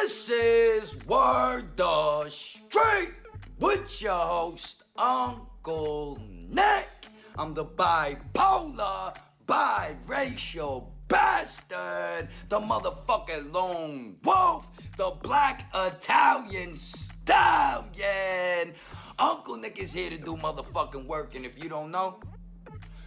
This is Word the Street with your host, Uncle Nick. I'm the bipolar, biracial bastard, the motherfucking lone wolf, the black Italian stallion. Uncle Nick is here to do motherfucking work, and if you don't know,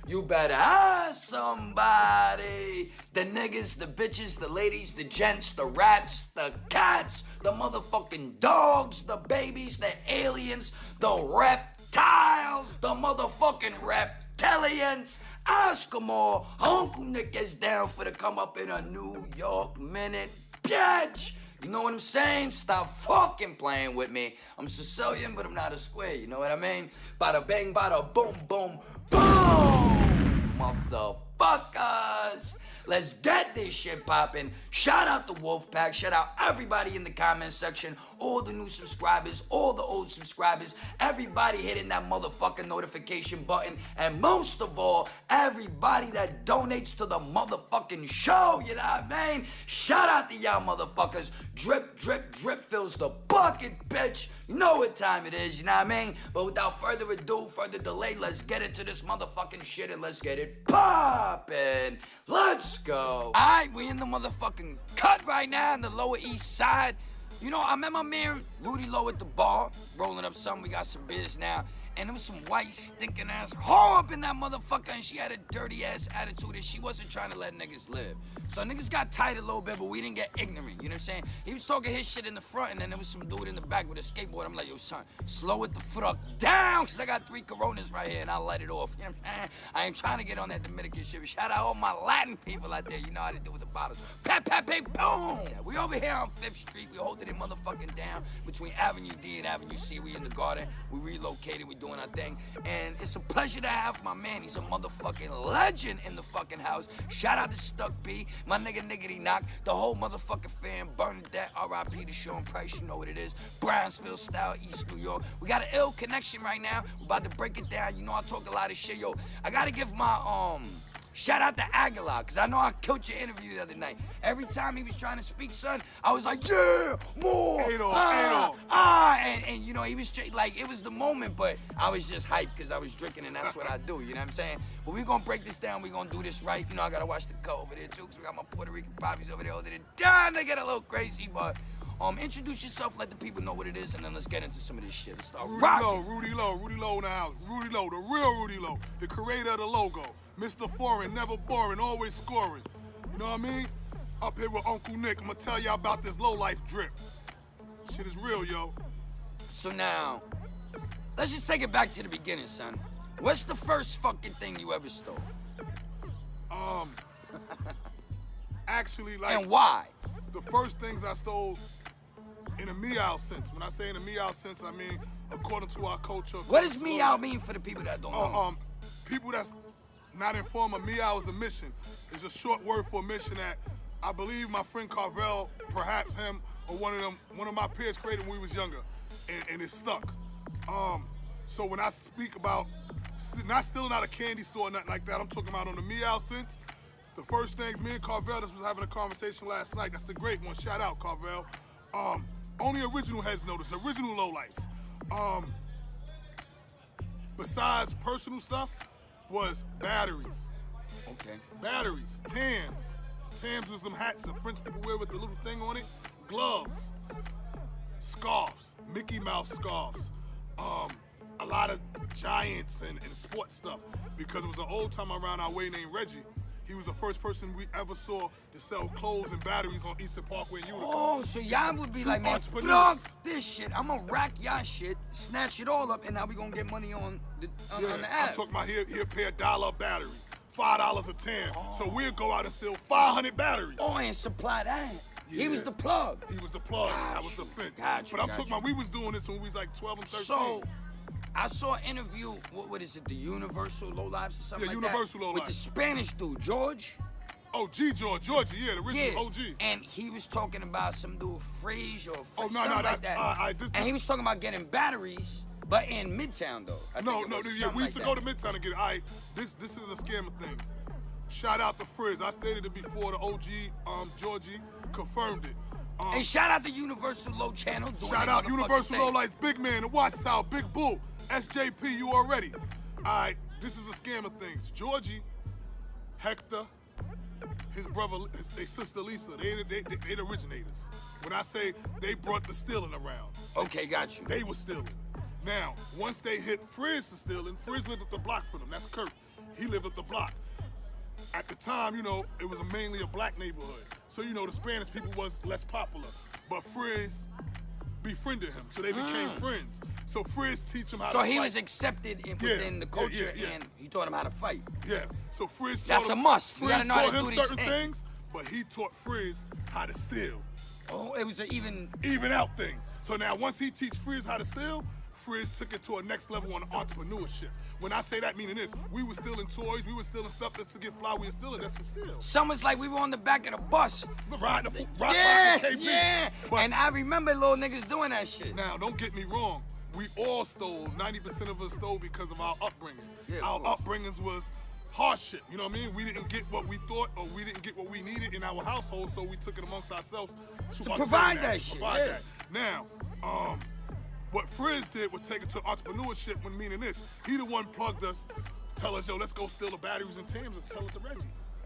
you better ask somebody. The niggas, the bitches, the ladies, the gents, the rats, the cats, the motherfucking dogs, the babies, the aliens, the reptiles, the motherfucking reptilians. Ask them all. Uncle Nick is down for to come up in a New York minute, bitch. You know what I'm saying? Stop fucking playing with me. I'm Sicilian, but I'm not a square. You know what I mean? Bada bang, bada boom, boom, boom. Motherfuckers. Let's get this shit poppin'. Shout out the Wolfpack. Shout out everybody in the comment section. All the new subscribers, all the old subscribers. Everybody hitting that motherfucking notification button. And most of all, everybody that donates to the motherfucking show. You know what I mean? Shout out to y'all motherfuckers. Drip, drip, drip fills the bucket, bitch. You know what time it is, you know what I mean? But without further ado, further delay, let's get into this motherfucking shit and let's get it poppin'. Let's go. Alright, we in the motherfucking cut right now in the Lower East Side. You know, I met my man Rudy low at the bar, rolling up something. We got some beers now. And there was some white stinking ass whore up in that motherfucker, and she had a dirty ass attitude and she wasn't trying to let niggas live. So niggas got tight a little bit, but we didn't get ignorant, you know what I'm saying? He was talking his shit in the front, and then there was some dude in the back with a skateboard. I'm like, yo, son, slow it the fuck down, because I got 3 Coronas right here, and I'll light it off. You know what I'm saying? I ain't trying to get on that Dominican shit. Shout out all my Latin people out there. You know how to do with the bottles. Pat, pat, pat, boom! We over here on 5th Street. We holding it motherfucking down between Avenue D and Avenue C. We in the garden. We relocated. We doing our thing. And it's a pleasure to have my man. He's a motherfucking legend in the fucking house. Shout out to Stuck B, my nigga Niggity Knock, the whole motherfucking fam, Bernadette, R.I.P. to Sean Price, you know what it is. Brownsville style, East New York. We got an ill connection right now. We're about to break it down. You know I talk a lot of shit. Yo, I gotta give my, shout out to Aguilar, because I know I killed your interview the other night. Every time he was trying to speak, son, I was like, yeah, more, and you know, he was straight, like, it was the moment, but I was just hyped because I was drinking, and that's what I do, you know what I'm saying? But we're going to break this down, we're going to do this right. You know, I got to watch the cut over there, too, because we got my Puerto Rican poppies over there, damn, they get a little crazy, but introduce yourself, let the people know what it is, and then let's get into some of this shit. Let's start rocking. Rudy Low in the house. Rudy Low, the real Rudy Low, the creator of the logo. Mr. Foreign, never boring, always scoring. You know what I mean? Up here with Uncle Nick, I'm gonna tell y'all about this low-life drip. Shit is real, yo. So now, let's just take it back to the beginning, son. What's the first fucking thing you ever stole? Actually, like... And why? The first things I stole in a meow sense. When I say in a meow sense, I mean according to our culture. What does meow mean for the people that don't know? People that's not informed of meow is a mission. It's a short word for a mission that I believe my friend Carvel, perhaps him or one of my peers created when we was younger, and it stuck. So when I speak about not stealing out a candy store or nothing like that, I'm talking about on the meow sense. The first things, me and Carvel just was having a conversation last night. That's the great one. Shout out, Carvel. Only original heads know this, original lowlights. Besides personal stuff, was batteries. Okay. Batteries, Tams. Tams was them hats that French people wear with the little thing on it. Gloves, scarves, Mickey Mouse scarves. A lot of Giants and sports stuff, because it was an old timer around our way named Reggie. He was the first person we ever saw to sell clothes and batteries on Eastern Parkway in Utica. Oh, so y'all would be like, man, fuck this shit. I'm gonna rack y'all shit, snatch it all up, and now we gonna get money on the app. I'm talking about here pay $1 battery, $5 a Tam. Oh. So we'll go out and sell 500 batteries. Oh, and supply that. Yeah. He was the plug. He was the plug. I was the fence. But I'm talking about, we was doing this when we was like 12 and 13. So, I saw an interview, what is it, the Universal Low Lives or something like that? Yeah, Universal Low Lives. With the Spanish dude, George. Oh, Georgia, yeah, the original OG. And he was talking about some dude, Frege or something like that. And he was talking about getting batteries, but in Midtown, though. We used to go to Midtown to get it. All right, this is a scam of things. Shout out to Frizz. I stated it before, the OG, Georgie confirmed it. And shout out to Universal Low Channel. Shout out Universal Low Lights, Big Man, the Watchtower, Big Bull, SJP, you already. All right, this is a scam of things. Georgie, Hector, his brother, their sister Lisa, they the originators. When I say they brought the stealing around. Okay, got you. They were stealing. Now, once they hit Frizz to stealing, Frizz lived up the block for them. That's Kurt. He lived up the block. At the time, you know, it was mainly a black neighborhood. So, you know, the Spanish people was less popular. But Frizz befriended him, so they became friends. So Frizz teach him how to fight. So he was accepted within the culture, and he taught him how to fight. Yeah. So Frizz That's taught him, a must. Frizz You gotta know how to taught do him these certain things, but he taught Frizz how to steal. Oh, it was an even out thing. So now once he teach Frizz how to steal, Frizz took it to a next level on entrepreneurship. When I say that, meaning this, we were stealing toys, we were stealing stuff that's to get fly, we were stealing, that's to steal. Someone's like we were on the back of the bus. Riding the KB. Yeah, But and I remember little niggas doing that shit. now, don't get me wrong. We all stole. 90% of us stole because of our upbringing. Yeah, our of course. upbringings was hardship. You know what I mean? We didn't get what we thought, or we didn't get what we needed in our household, so we took it amongst ourselves to provide that shit. Provide Yeah. that. Now, what Frizz did was take it to entrepreneurship, when meaning this, he the one plugged us, tell us, yo, let's go steal the batteries and Tams and sell it to Reggie.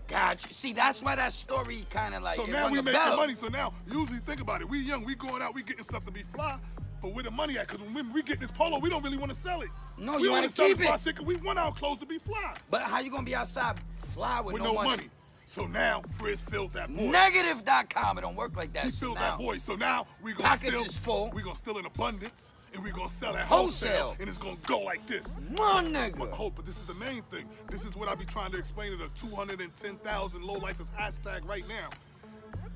Gotcha. See, that's why that story kind of like. So it now rung we a making bell. money. So now, usually think about it. We young, we going out, we getting stuff to be fly, but where the money at? Because when we getting this polo, we don't really want to sell it. No, we you want want to to sell keep it. it. Shit, 'cause we want our clothes to be fly. But how you gonna be outside fly with no money. So now Frizz filled that void. Negative.com. It don't work like that. He So filled now, that void. So now we gonna pockets steal. is full. We gonna steal in abundance, and we gonna sell at Wholesale. wholesale, and it's gonna go like this. My nigga. But this is the main thing. This is what I be trying to explain to the 210,000 low license hashtag right now.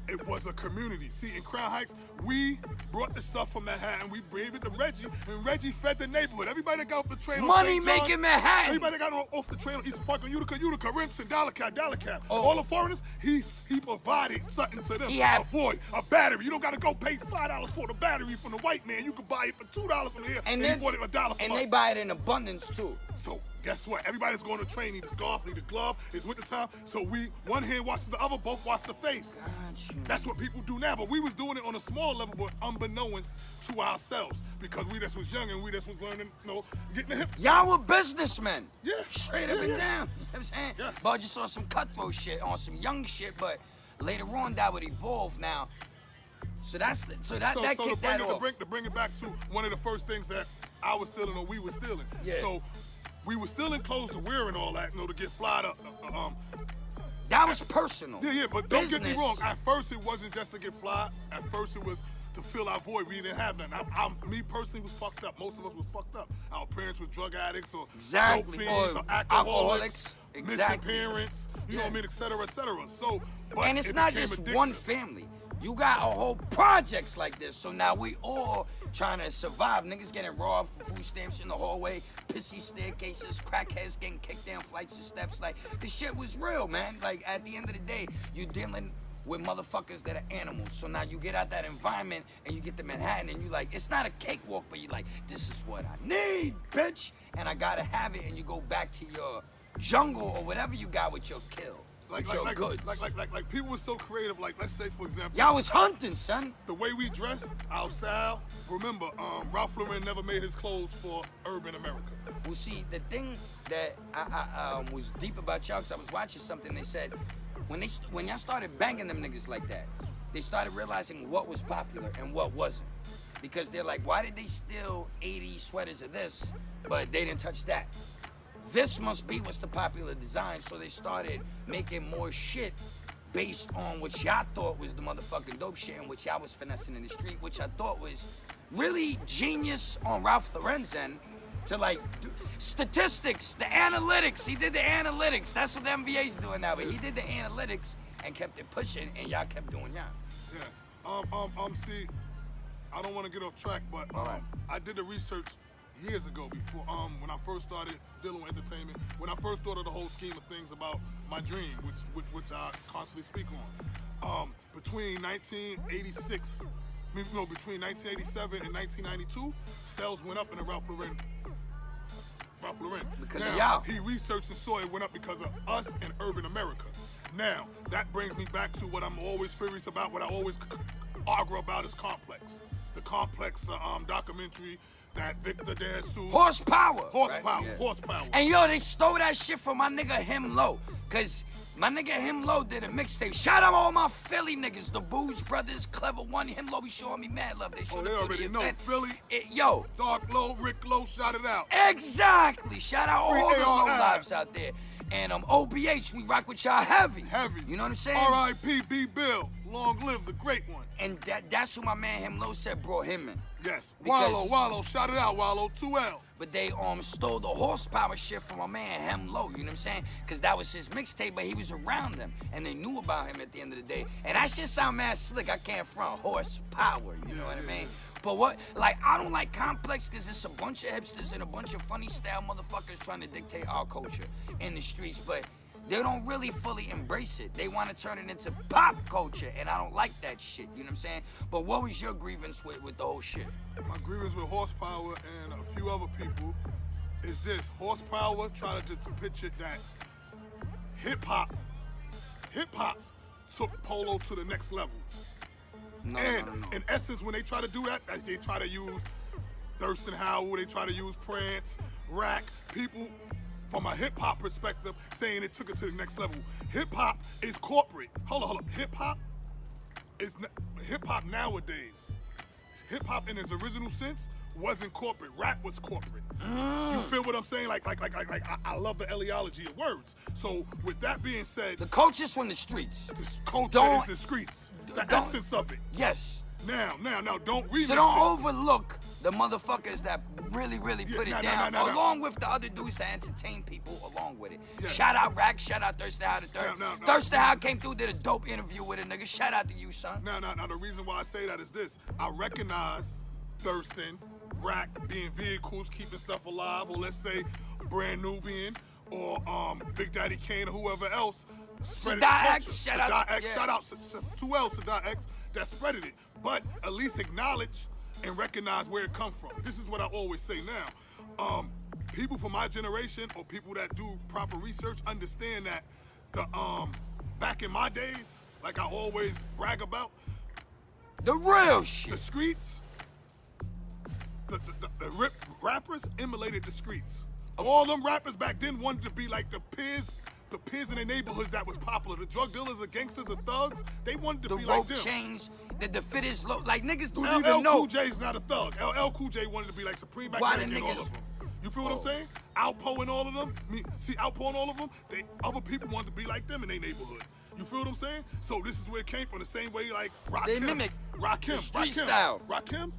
It was a community. See, in Crown Heights, we brought the stuff from Manhattan, we gave it to Reggie, and Reggie fed the neighborhood. Everybody that got off the train on Money St. John, making Manhattan. everybody that got off the train on East Park on Utica, Remsen, Dollar Cap. Oh. All the foreigners, he provided something to them. He had- a void, a battery. You don't got to go pay $5 for the battery from the white man. You can buy it for $2 from here, And he then, bought it $1 from and us. they buy it in abundance too. So guess what? Everybody's going to train, need a scarf, need a glove. It's wintertime, so one hand washes the other, both wash the face. Gotcha. That's what people do now, but we was doing it on a small level, but unbeknownst to ourselves, because we just was young and we just was learning, you know, getting the hip. Y'all were businessmen. Yeah. Straight up and down. You know what I'm saying? Yes. But just on some cutthroat shit, on some young shit, but later on that would evolve now. So that's that So kicked that off. to bring it back to one of the first things that I was stealing or we were stealing. Yeah. So we were stealing clothes to wear and all that, you know, to get flyed up. That was personal. Yeah, but don't get me Business. wrong. At first, it wasn't just to get fly. At first, it was to fill our void. We didn't have none. Me personally was fucked up. Most of us was fucked up. Our parents were drug addicts or Exactly. dope fiends or Or alcoholics, alcoholics. missing Exactly. parents. You know what I mean, et cetera, et cetera. So, but And it's it not became just addictive. one family. You got a whole projects like this. So now we all trying to survive. Niggas getting robbed for food stamps in the hallway, pissy staircases, crackheads getting kicked down flights of steps. Like, the shit was real, man. Like, at the end of the day, you dealing with motherfuckers that are animals. So now you get out that environment and you get to Manhattan and you like, it's not a cakewalk, but you like, this is what I need, bitch. And I gotta have it. And you go back to your jungle or whatever you got with your kill. Like people were so creative. Like, let's say, for example, Y'all was hunting, son. the way we dress, our style. Remember, Ralph Lauren never made his clothes for urban America. Well, see, the thing that I was deep about y'all, because I was watching something, they said, when y'all started banging them niggas like that, they started realizing what was popular and what wasn't. Because they're like, why did they steal 80 sweaters of this, but they didn't touch that? This must be what's the popular design. So they started making more shit based on what y'all thought was the motherfucking dope shit and what y'all was finessing in the street, which I thought was really genius on Ralph Lauren's end to like statistics, the analytics. He did the analytics. That's what the NBA's doing now, but he did the analytics and kept it pushing, and y'all kept doing y'all. Yeah. See, I don't want to get off track, but I did the research years ago before, when I first started dealing with entertainment, when I first thought of the whole scheme of things about my dream, which I constantly speak on. Between 1986, between 1987 and 1992, sales went up in the Ralph Lauren. Because now, of y'all. he researched and saw it went up because of us and urban America. Now, that brings me back to what I'm always furious about, what I always argue about is Complex. The Complex documentary that Victor Dan sued. Horsepower. Horsepower. Right? Yeah. Horsepower. And yo, they stole that shit from my nigga Him Low. Cause my nigga Him Low did a mixtape. Shout out all my Philly niggas, the Booze Brothers, Clever One. Him Low be showing me mad love. They showed they already know. Philly. Yo. Dark Low, Rick Low, shout it out. Exactly. Shout out all the low lives out there. And OBH, we rock with y'all heavy. Heavy. You know what I'm saying? R.I.P. B. Bill. Long live the great one. And that's who my man Him Low said brought him in. Yes. Wallow, shout it out, Wallow, 2L. But they stole the Horsepower shit from my man Him Low, you know what I'm saying? Cause that was his mixtape, but he was around them. And they knew about him at the end of the day. And that shit sound mad slick. I can't front Horsepower, you know what I mean? But what, like, I don't like Complex because it's a bunch of hipsters and a bunch of funny style motherfuckers trying to dictate our culture in the streets, but they don't really fully embrace it. They want to turn it into pop culture, and I don't like that shit, you know what I'm saying? But what was your grievance with the whole shit? My grievance with Horsepower and a few other people is this. Horsepower tried to pitch it that hip-hop took Polo to the next level. No. In essence, when they try to do that, they try to use Thurston Howell, they try to use Prince, Rack, people from a hip-hop perspective saying it took it to the next level. Hip-hop is corporate. Hold on. Hip-hop nowadays. Hip-hop in its original sense wasn't corporate. Rap was corporate. You feel what I'm saying? Like I love the eleology of words. So with that being said, the culture's from the streets. The culture is the streets. The essence of it. Yes. Now, don't remix it. So don't overlook the motherfuckers that really put it down, along with the other dudes that entertain people along with it. Yes. Shout out Rack, shout out Thurston Howell the Third. Thurston Howell came through, did a dope interview with a nigga. Shout out to you, son. Now, the reason why I say that is this. I recognize Thurston, Rack being vehicles, keeping stuff alive, or let's say Brand Nubian, or Big Daddy Kane, or whoever else. Sadat X, shout out 2L, Sadat X, that spreaded it. But at least acknowledge and recognize where it come from. This is what I always say now. People from my generation or people that do proper research understand that back in my days, like I always brag about, the real shit. The streets, the rappers emulated the streets. All them rappers back then wanted to be like the peers in the neighborhoods that was popular. The drug dealers, the gangsters, the thugs, they wanted to be like them. The rope chains, the fittest low, like niggas don't LL even know. Cool J's not a thug. LL Cool J wanted to be like Supreme Magnetic and all of them. You feel what I'm saying? Alpo and all of them. Alpo and all of them, other people wanted to be like them in their neighborhood. You feel what I'm saying? So this is where it came from. The same way like Rakim. They mimic street style. Rakim,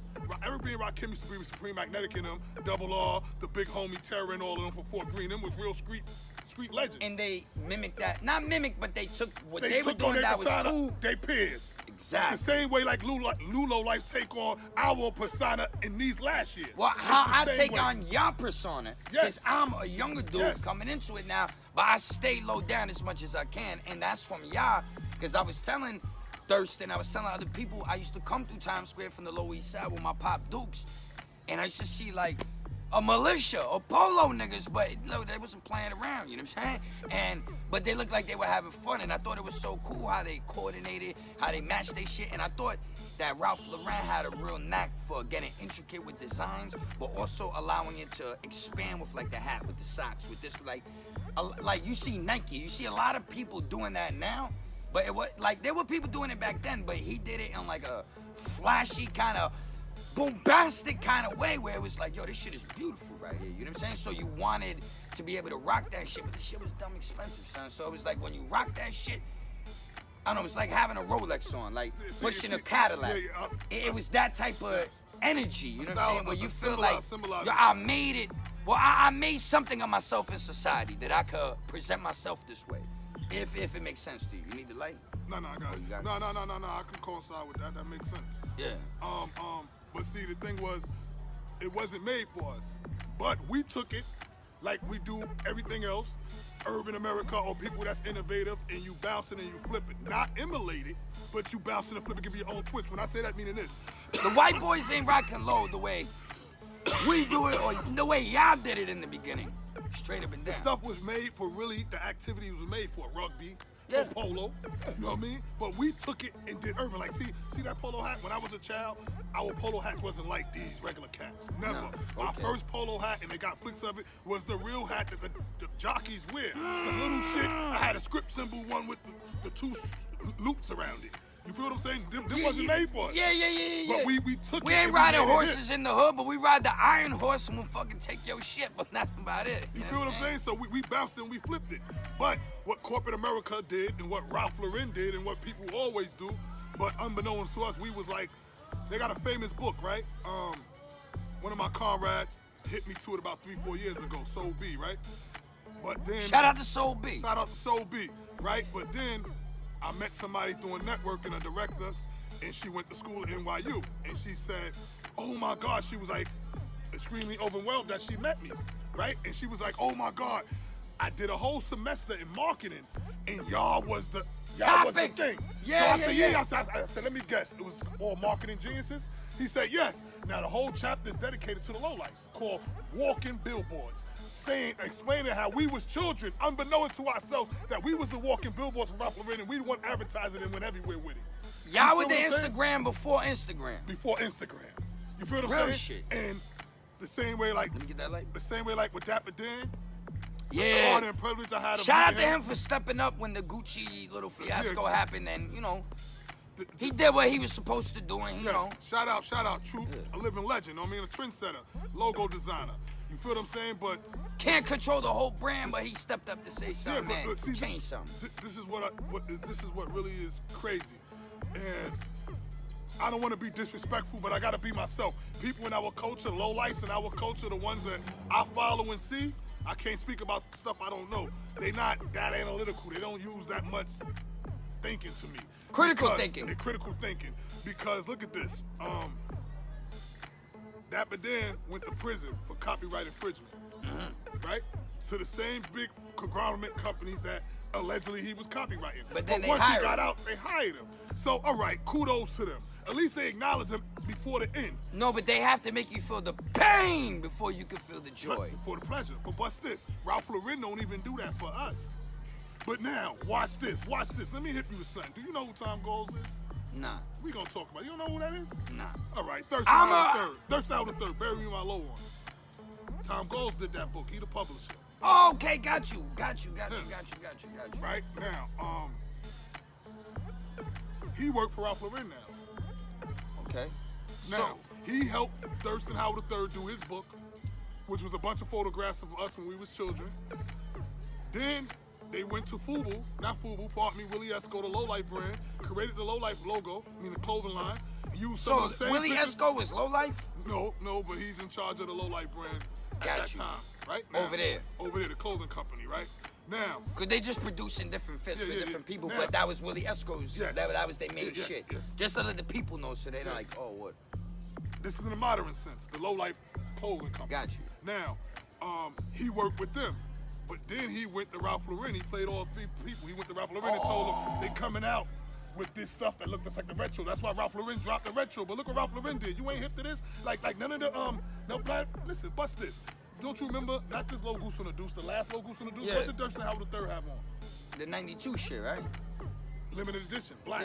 everybody in Rakim used to be with Supreme Magnetic in them, Double R, the big homie Terror and all of them from Fort Greene. Them was real street legends. And they mimicked that. Not mimic, but they took what they were doing that was cool. They peers. Exactly. The same way like Lulo Life take on our persona in these last years. Well, how I take on your persona. Yes. Because I'm a younger dude coming into it now, but I stay low down as much as I can. And that's from y'all. Because I was telling Thurston, I was telling other people, I used to come through Times Square from the Lower East Side with my Pop Dukes. And I used to see like a militia or polo niggas, but look, they wasn't playing around, you know what I'm saying? But they looked like they were having fun, and I thought it was so cool how they coordinated, how they matched their shit, and I thought that Ralph Lauren had a real knack for getting intricate with designs, but also allowing it to expand with like the hat, with the socks, with this like you see Nike, you see a lot of people doing that now, but it was like there were people doing it back then, but he did it in like a flashy kind of bombastic kind of way where it was like, yo, this shit is beautiful right here, you know what I'm saying? So you wanted to be able to rock that shit, but the shit was dumb expensive, son. So it was like when you rock that shit, I don't know, it's like having a Rolex on, like pushing a Cadillac. It was that type of energy, you know what I'm saying? Where you feel like, yo, I made it. Well, I made something of myself in society that I could present myself this way. If it makes sense to you. You need the light? No, I got it. No, I can coincide with that. That makes sense. Yeah. But see, the thing was, it wasn't made for us. But we took it like we do everything else, urban America or people that's innovative, and you bounce it and you flip it. Not emulate it, but you bounce it and flip it, give it your own twist. When I say that, meaning this. The white boys ain't rocking low the way we do it or the way y'all did it in the beginning. Straight up and The down. stuff was made for really, the activity was made for rugby, Yeah. for polo, you know what I mean? But we took it and did urban. Like, see that polo hat? When I was a child, our polo hats wasn't like these regular caps. Never. No. My Okay. first polo hat, and they got flicks of it, was the real hat that the jockeys wear. The little shit, I had a script symbol one with the two loops around it. You feel what I'm saying? Them wasn't made for us. Yeah. But we took We it. ain't and riding made it horses hip. in the hood, but we ride the iron horse and we'll fucking take your shit, but nothing about it. You feel what I'm saying? So we bounced and we flipped it. But what corporate America did and what Ralph Lauren did and what people always do, but unbeknownst to us, we was like, they got a famous book, right? One of my comrades hit me to it about 3-4 years ago, Soul B, right? But then Shout out to Soul B. Shout out to Soul B, right? But then I met somebody through a networking, a director, and she went to school at NYU. And she said, oh my God, she was like extremely overwhelmed that she met me, right? And she was like, oh my God, I did a whole semester in marketing and y'all was the thing. Yeah, so I said, yeah. I said, let me guess, it was all marketing geniuses? He said, yes. Now the whole chapter is dedicated to the lowlifes, called Walking Billboards. Explaining how we was children, unbeknownst to ourselves, that we was the walking billboards for Ralph Lauren and we the one advertising and went everywhere with it. Y'all You with the feel what I'm saying? Instagram before Instagram. Before Instagram. You feel what I'm Real saying? shit. And the same way like Let me get that light. the same way like with Dapper Dan, the Yeah. honor and privilege I had of Shout out to meeting him for stepping up when the Gucci little fiasco Yeah. happened, and you know, The- he did what he was supposed to do, and you Yes, know. shout out, true, a living legend. I mean, a trendsetter, logo designer. You feel what I'm saying? But Can't control the whole brand, but he stepped up to say yeah, something, man. but see, Change something. This is what really is crazy, and I don't want to be disrespectful, but I gotta be myself. People in our culture, lowlifes in our culture, the ones that I follow and see, I can't speak about stuff I don't know. They not that analytical. They don't use that much thinking to me. Critical Because- thinking. They're critical thinking. Because look at this. Dapper Dan went to prison for copyright infringement. Right? To the same big conglomerate companies that allegedly he was copywriting. But then they once he hired got him. out, they hired him. So, all right, kudos to them. At least they acknowledge him before the end. No, but they have to make you feel the pain before you can feel the But joy. for the pleasure. But what's this? Ralph Lauren don't even do that for us. But now, watch this. Let me hit you with something. Do you know who Tom Goals is? Nah, We gonna talk about it. You don't know who that is? nah. All right, Thurston I'm Howard a- III. Thurston Howard III, Bury Me My Low One. Tom Goals did that book. He the publisher. Oh, okay, got you. Right now, he worked for Ralph Lauren now. Okay. Now, So, he helped Thurston Howard III do his book, which was a bunch of photographs of us when we was children. Then they went to Fubu, not Fubu, pardon me, Willie Esco, the Lowlife brand, created the Lowlife logo, I mean the clothing line, used some so of the same Willie pictures. Esco was low life? No, but he's in charge of the Lowlife brand at Got that you. time, right? Over there. Over there, the clothing company, right? Now, Cause they just producing different fits Yeah, for yeah, different yeah. people, Now- but that was Willie Esco's. Yes. That was their main Yeah, shit. yes. Just to let the people know, so they're not like, oh, what? this is in the modern sense, the Lowlife clothing company. Got you. Now, he worked with them. But then he went to Ralph Lauren. He played all three people. He went to Ralph Lauren and told them they coming out with this stuff that looked just like the retro. That's why Ralph Lauren dropped the retro. But look what Ralph Lauren did. You ain't hip to this? Like none of the no black. Listen, bust this. Don't you remember? Not this low goose on the deuce. The last low goose on the deuce. Yeah. What did Thurston Howard III have on? The 92 shit, right? Limited edition, black.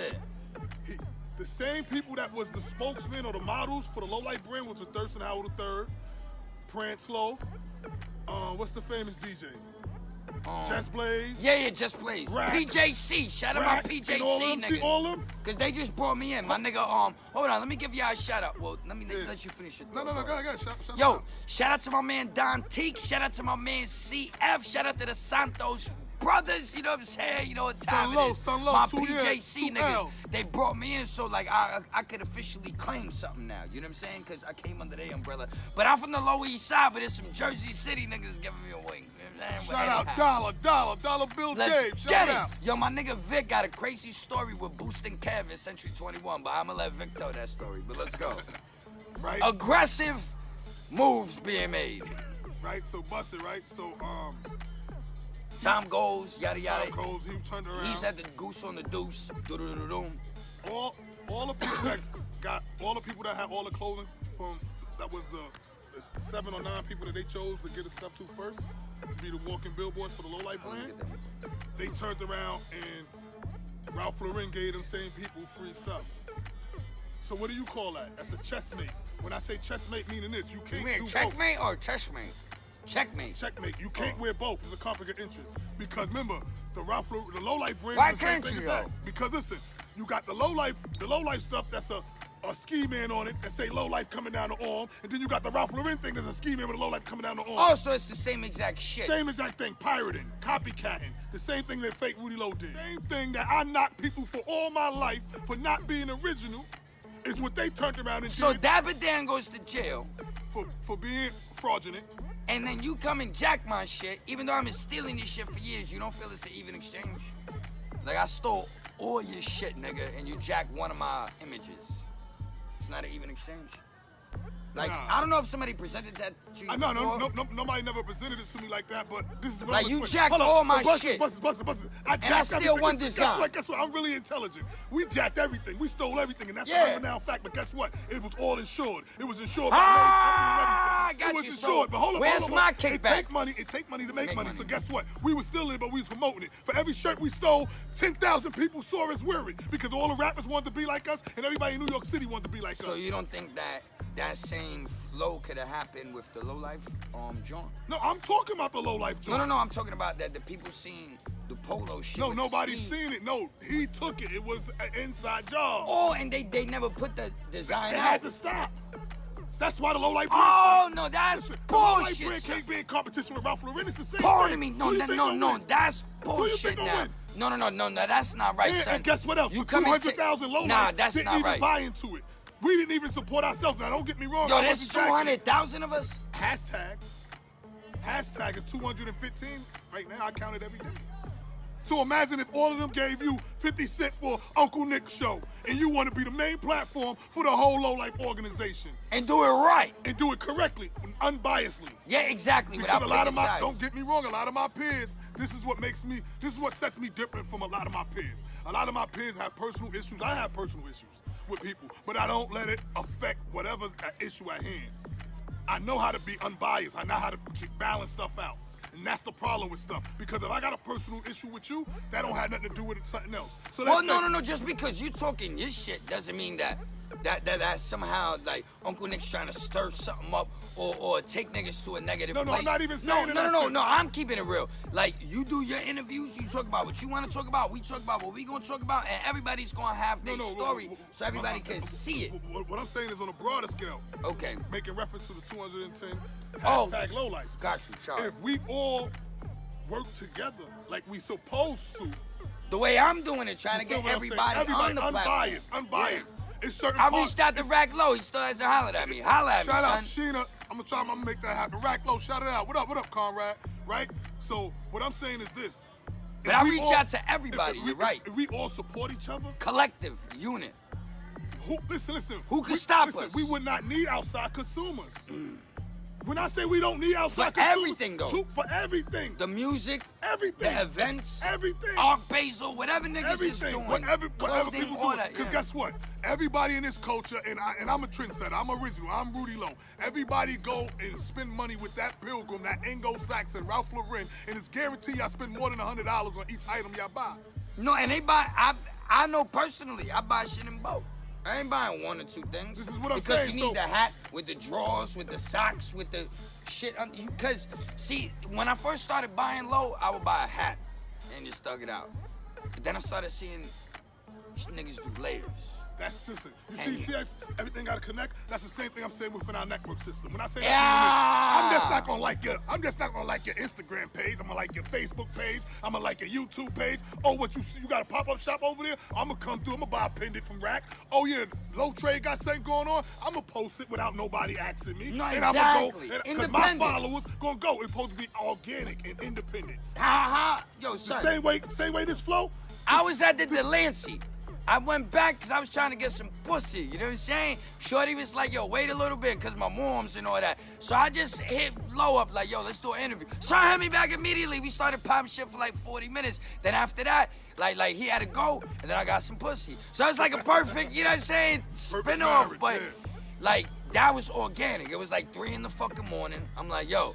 Yeah. The same people that was the spokesman or the models for the Lowlife brand was Thurston Howard III, Prance Low. What's the famous DJ? Just Blaze. Yeah, Just Blaze. Rack. PJC. Shout out Rack, my and all PJC them, see niggas. all them? Cause they just brought me in. My nigga, hold on, let me give y'all a shout out. Well, let me Yeah. let you finish it. No, go ahead. Shout Yo, out. shout out to my man Don Teak. Shout out to my man CF. Shout out to the Santos brothers. You know what I'm saying? You know what time Sun it is. Low, My 2 years, PJC 2 niggas. L's. They brought me in so like I could officially claim something now. You know what I'm saying? Cause I came under their umbrella. But I'm from the Lower East Side, but there's some Jersey City niggas giving me a wing. You know what I'm saying? Shout But out anyhow. Dollar Bill Let's Dave. Shout get it. out. Yo, my nigga Vic got a crazy story with boosting Kev in Century 21, but I'ma let Vic tell that story. But let's go. Right? Aggressive moves being made. Right? So bust it, right? So Time goes, yada yada. Tom goes, he turned around. He's at the goose on the deuce. Do-do-do-do-doom. all the people that had all the clothing from that was the 7 or 9 people that they chose to get the stuff to first. to be the walking billboards for the Low Life brand. They turned around and Ralph Lauren gave them same people free stuff. So what do you call that? That's a chessmate. When I say chessmate, meaning this, you can't do checkmate both. or chessmate? Checkmate. Checkmate. You can't wear both. It's a conflict of interest. Because remember, the Low Life brand Why is the same can't thing you, as that. though? Because listen, you got the Low Life stuff that's a ski man on it that say Low Life coming down the arm, and then you got the Ralph Lauren thing that's a ski man with a Low Life coming down the arm. Oh, so it's the same exact shit. Same exact thing, pirating, copycatting. The same thing that fake Rudy Lowe did. Same thing that I knocked people for all my life for not being original is what they turned around and So did Dapper Dan goes to jail. For being fraudulent. And then you come and jack my shit, even though I've been stealing your shit for years, you don't feel it's an even exchange? Like, I stole all your shit, nigga, and you jacked one of my images. It's not an even exchange. Like, Nah. I don't know if somebody presented that to you No, before. nobody never presented it to me like that, but this is what Like, I'm you explaining. jacked all my shit. Busters. I jacked I steal everything. one Listen, design. Guess what? I'm really intelligent. We jacked everything. We stole everything, and that's Yeah. a undeniable fact. But guess what? It was all insured. It was insured by Ah, everything. got It was you. insured. So but hold on, where's hold on. my It kickback? take money to make money. money. So guess what? We was stealing it, but we was promoting it. For every shirt we stole, 10,000 people saw us wear it because all the rappers wanted to be like us, and everybody in New York City wanted to be like us. So you don't think that same flow could have happened with the Low Life joint? No, I'm talking about the Low Life joint. No, I'm talking about that the people seen the polo shit. No, with the nobody's ski. seen it. No, he took it. It was an inside job. Oh, and they never put the design They out. had to stop. That's why the Low Life brand Oh stopped. no, that's Listen, the Low Life bullshit. brand can't be in competition with Ralph Lauren. It's the same Pardon thing. me, Who you think gonna win? that's Who you bullshit think gonna now. win? No, that's not right, son. And guess what else? You For come and 200,000 Low Nah, Life that's didn't not even right. buy into it. We didn't even support ourselves. Now, don't get me wrong. Yo, I there's wasn't jacking it. 200,000 of us. Hashtag is 215 right now. I count it every day. So imagine if all of them gave you 50 cents for Uncle Nick's show, and you want to be the main platform for the whole Low Life organization. And do it right. And do it correctly, unbiasedly. Yeah, exactly. Because Without a lot of picking my, sides. don't get me wrong, a lot of my peers, this is what sets me different from a lot of my peers. A lot of my peers have personal issues. I have personal issues with people, but I don't let it affect whatever's at issue at hand. I know how to be unbiased. I know how to balance stuff out. And that's the problem with stuff. Because if I got a personal issue with you, that don't have nothing to do with something else. So Well, that's no. Just because you talking your shit doesn't mean that somehow like Uncle Nick's trying to stir something up or take niggas to a negative No, place. I'm not even saying No. I'm keeping it real. Like you do your interviews, you talk about what you want to talk about. We talk about what we gonna talk about, and everybody's gonna have their story so everybody can see it. What I'm saying is on a broader scale. Okay. Making reference to the 210 Oh, hashtag Low Life. Got you, sorry. If we all work together like we supposed to, The way I'm doing it, trying to you feel get what I'm saying? everybody on the platform. Unbiased. It's certain I parts- reached out to it's- Rack Low. He still hasn't hollered at me. Holla at me, Shout out son. Sheena. I'm gonna make that happen. Rack Low, shout it out. What up, Conrad? Right? So what I'm saying is this. But If I we reach all- out to everybody, you're right. If we all support each other, Collective unit. listen. Who can stop listen, us? We would not need outside consumers. When I say we don't need outside For consumers. everything, though. For everything. The music, Everything. the events, Everything. Art Basel, whatever niggas is Everything, doing. whatever clothing, people all do. that, Because yeah. guess what? Everybody in this culture, and I'm a trendsetter. I'm original. I'm Rudy Lowe. Everybody go and spend money with that Pilgrim, that Anglo-Saxon, Ralph Lauren, and it's guaranteed y'all spend more than $100 on each item y'all buy. No, and they buy. I know personally, I buy shit in bulk. I ain't buying one or two things. This is what I'm because saying, you need the hat with the drawers, with the socks, with the shit. Because see, when I first started buying low, I would buy a hat and just thug it out. But then I started seeing niggas do layers. That's system. You And- see, everything got to connect. That's the same thing I'm saying within our network system. When I say Yeah. that, I'm just not gonna like your. I'm just not gonna like your Instagram page. I'm gonna like your Facebook page. I'm gonna like your YouTube page. Oh, what you see? You got a pop-up shop over there? I'm gonna come through. I'm gonna buy a pendant from Rack. Oh yeah, Low Trade got something going on. I'm gonna post it without nobody asking me. No, and exactly. I'm gonna go. Because my Independent. followers gonna go. It's supposed to be organic and independent. Yo, The son. same way this flow. I was at the Delancey. I went back because I was trying to get some pussy, you know what I'm saying? Shorty was like, yo, wait a little bit because my mom's and all that. So I just hit Low up like, yo, let's do an interview. So I had me back immediately. We started popping shit for like 40 minutes. Then after that, like he had to go and then I got some pussy. So it was like a perfect, you know what I'm saying, spin off. marriage, But yeah. like that was organic. It was like 3 in the fucking morning. I'm like, yo,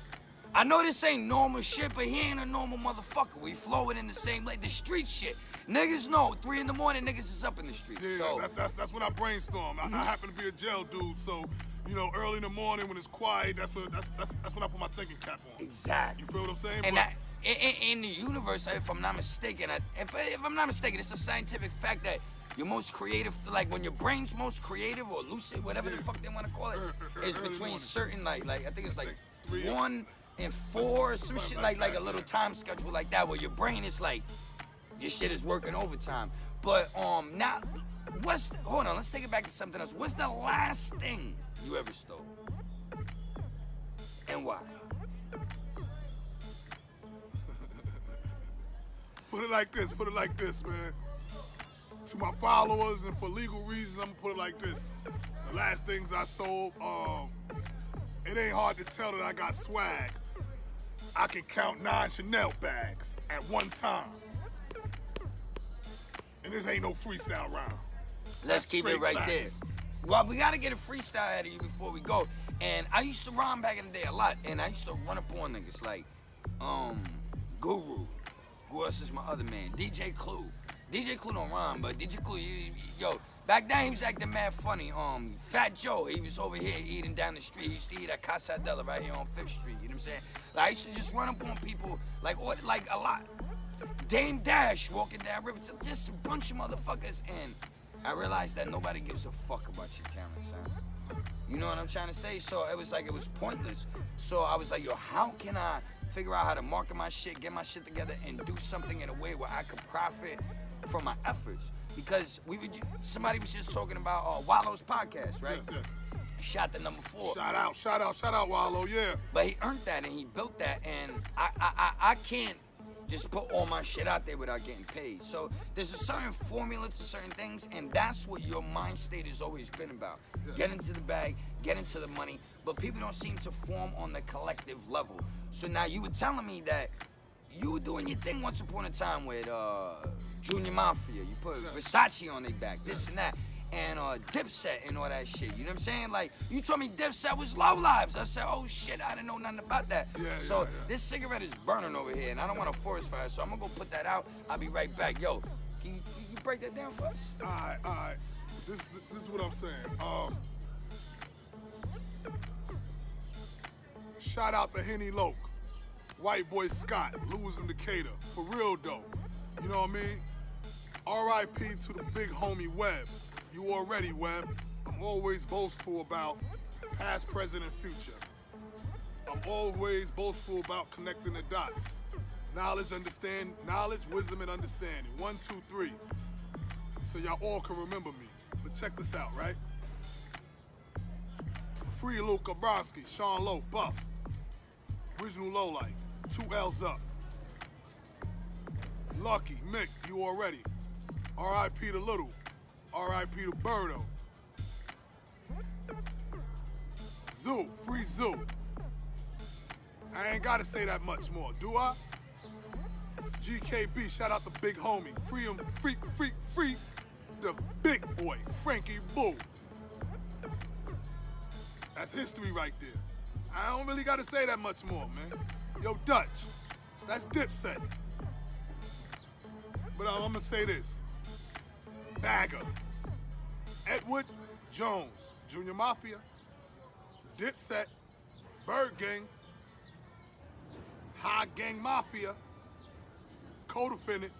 I know this ain't normal shit, but he ain't a normal motherfucker. We flowing in the same like the street shit. Niggas know 3 in the morning, niggas is up in the street. Yeah, so. that's when I brainstorm. I happen to be a jail dude, so you know, early in the morning when it's quiet, that's when I put my thinking cap on. Exactly. You feel what I'm saying? And in the universe, if I'm not mistaken, if I'm not mistaken, it's a scientific fact that you're most creative, like when your brain's most creative or lucid, whatever the fuck they want to call it, is between certain like I think it's like 1 and 4 or some shit like a little time schedule like that where your brain is like your shit is working overtime. But now hold on, let's take it back to something else. What's the last thing you ever stole? And why? Put it like this, man. To my followers and for legal reasons, I'm gonna put it like this. The last things I sold, it ain't hard to tell that I got swag. I can count 9 Chanel bags at one time. And this ain't no freestyle round. Let's keep it right there. Well, we gotta get a freestyle out of you before we go. And I used to rhyme back in the day a lot, and I used to run up on niggas like Guru. Who else is my other man? DJ Clue. DJ Clue don't rhyme, but DJ Clue, yo, back then he was acting mad funny. Fat Joe, he was over here eating down the street. He used to eat at Casa Della right here on 5th Street, you know what I'm saying? Like, I used to just run up on people, like a lot. Dame Dash walking down river, just a bunch of motherfuckers, and I realized that nobody gives a fuck about your talent, son. You know what I'm trying to say? So it was pointless. So I was like, yo, how can I figure out how to market my shit, get my shit together, and do something in a way where I could profit from my efforts? Because somebody was just talking about Wallow's podcast, right? Yes. Shot the number 4. Shout out, Wallow, yeah. But he earned that and he built that, and I can't just put all my shit out there without getting paid. So there's a certain formula to certain things, and that's what your mind state has always been about. Yes. Get into the bag, get into the money, but people don't seem to form on the collective level. So now you were telling me that you were doing your thing once upon a time with Junior Mafia. You put Versace on their back, this and that, and Dipset and all that shit. You know what I'm saying? Like, you told me Dipset was Low Lives. I said, oh shit, I didn't know nothing about that. So this cigarette is burning over here, and I don't want a forest fire, so I'm gonna go put that out. I'll be right back. Yo, can you break that down for us? All right. This is what I'm saying. Shout out to Henny Loke, White Boy Scott, Lewis and Decatur. For real though. You know what I mean? R.I.P. to the big homie Webb. You already, Webb. I'm always boastful about past, present, and future. I'm always boastful about connecting the dots. Knowledge, wisdom, and understanding. 1, 2, 3. So y'all all can remember me. But check this out, right? Free Luca Bronski, Sean Lowe, Buff. Original Lowlife, 2 L's up. Lucky, Mick, you already. R.I.P. to Little. R.I.P. to Birdo. Zoo, free Zoo. I ain't gotta say that much more, do I? GKB, shout out the big homie. Free him, free the big boy, Frankie Boo. That's history right there. I don't really gotta say that much more, man. Yo, Dutch, that's Dipset. But I'm gonna say this. Bagger, Edward Jones, Junior Mafia, Dipset, Bird Gang, High Gang Mafia, co-defendant,